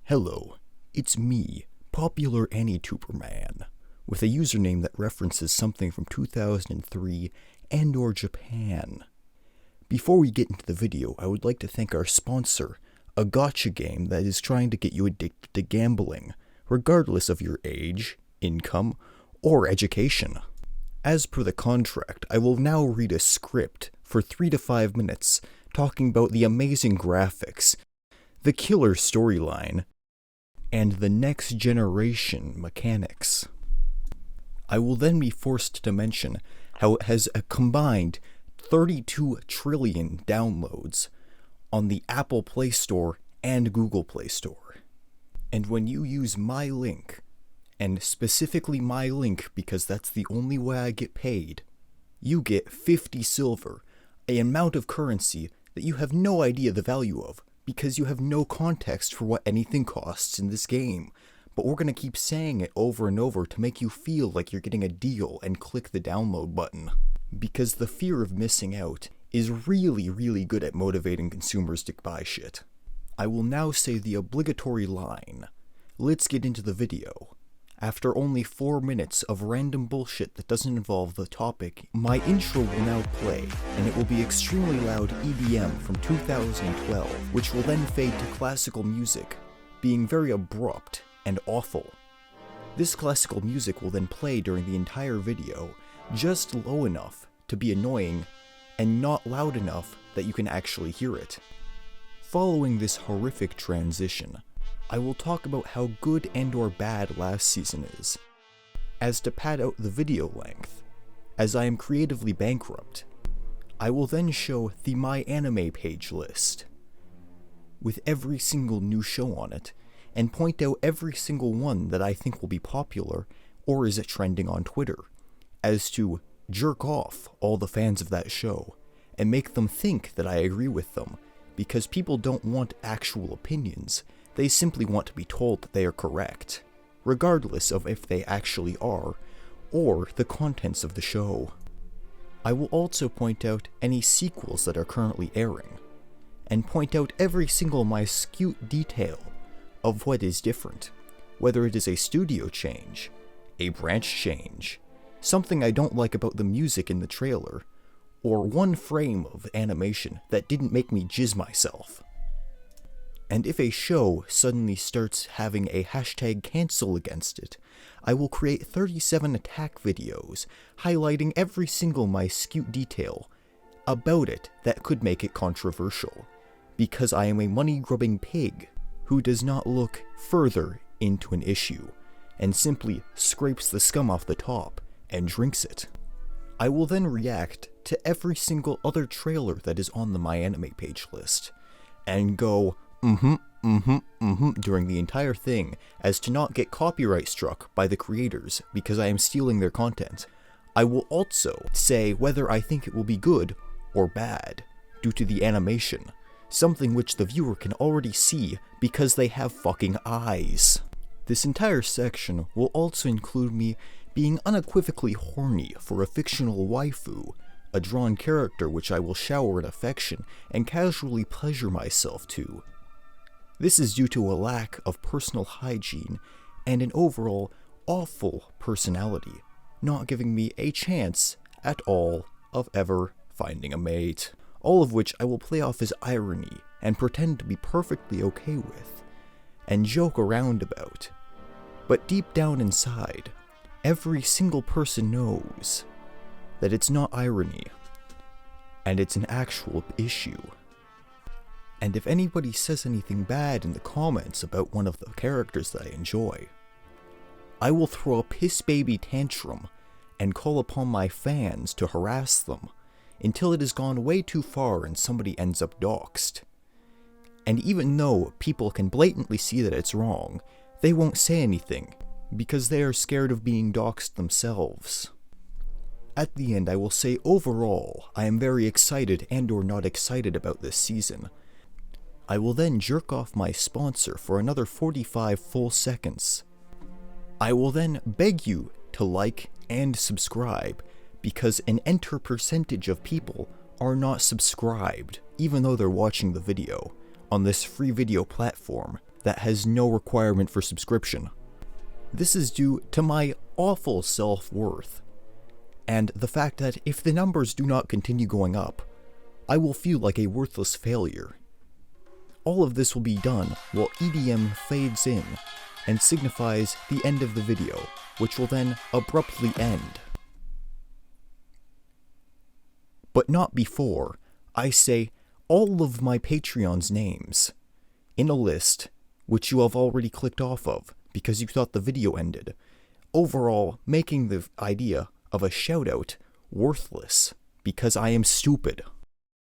Hello, it's me, Popular AniTuber Man, with a username that references something from 2003 and/or Japan. Before we get into the video, I would like to thank our sponsor, a gacha game that is trying to get you addicted to gambling, regardless of your age, income, or education. As per the contract, I will now read a script for 3 to 5 minutes talking about the amazing graphics, the killer storyline, and the next generation mechanics. I will then be forced to mention how it has a combined 32 trillion downloads on the Apple Play Store and Google Play Store. And when you use my link, and specifically my link because that's the only way I get paid, you get 50 silver, an amount of currency that you have no idea the value of, because you have no context for what anything costs in this game. But we're gonna keep saying it over and over to make you feel like you're getting a deal and click the download button. Because the fear of missing out is really good at motivating consumers to buy shit. I will now say the obligatory line. Let's get into the video. After only 4 minutes of random bullshit that doesn't involve the topic, my intro will now play, and it will be extremely loud EDM from 2012, which will then fade to classical music, being very abrupt and awful. This classical music will then play during the entire video, just low enough to be annoying, and not loud enough that you can actually hear it. Following this horrific transition, I will talk about how good and/or bad last season is, as to pad out the video length, as I am creatively bankrupt. I will then show the My Anime page list, with every single new show on it, and point out every single one that I think will be popular, or is it trending on Twitter, as to jerk off all the fans of that show, and make them think that I agree with them, because people don't want actual opinions. They simply want to be told that they are correct, regardless of if they actually are, or the contents of the show. I will also point out any sequels that are currently airing, and point out every single minute detail of what is different, whether it is a studio change, a branch change, something I don't like about the music in the trailer, or one frame of animation that didn't make me jizz myself. And if a show suddenly starts having a #cancel against it, I will create 37 attack videos highlighting every single minute detail about it that could make it controversial, because I am a money-grubbing pig who does not look further into an issue, and simply scrapes the scum off the top and drinks it. I will then react to every single other trailer that is on the My Anime page list, and go during the entire thing, as to not get copyright struck by the creators because I am stealing their content. I will also say whether I think it will be good or bad due to the animation, something which the viewer can already see because they have fucking eyes. This entire section will also include me being unequivocally horny for a fictional waifu, a drawn character which I will shower in affection and casually pleasure myself to. This is due to a lack of personal hygiene and an overall awful personality, not giving me a chance at all of ever finding a mate. All of which I will play off as irony and pretend to be perfectly okay with, and joke around about. But deep down inside, every single person knows that it's not irony, and it's an actual issue. And if anybody says anything bad in the comments about one of the characters that I enjoy, I will throw a piss baby tantrum and call upon my fans to harass them until it has gone way too far and somebody ends up doxxed. And even though people can blatantly see that it's wrong, they won't say anything, because they are scared of being doxxed themselves. At the end, I will say overall, I am very excited and/or not excited about this season. I will then jerk off my sponsor for another 45 full seconds. I will then beg you to like and subscribe, because an enter percentage of people are not subscribed, even though they're watching the video, on this free video platform that has no requirement for subscription. This is due to my awful self-worth, and the fact that if the numbers do not continue going up, I will feel like a worthless failure. All of this will be done while EDM fades in and signifies the end of the video, which will then abruptly end. But not before I say all of my Patreon's names in a list which you have already clicked off of because you thought the video ended, overall making the idea of a shoutout worthless because I am stupid.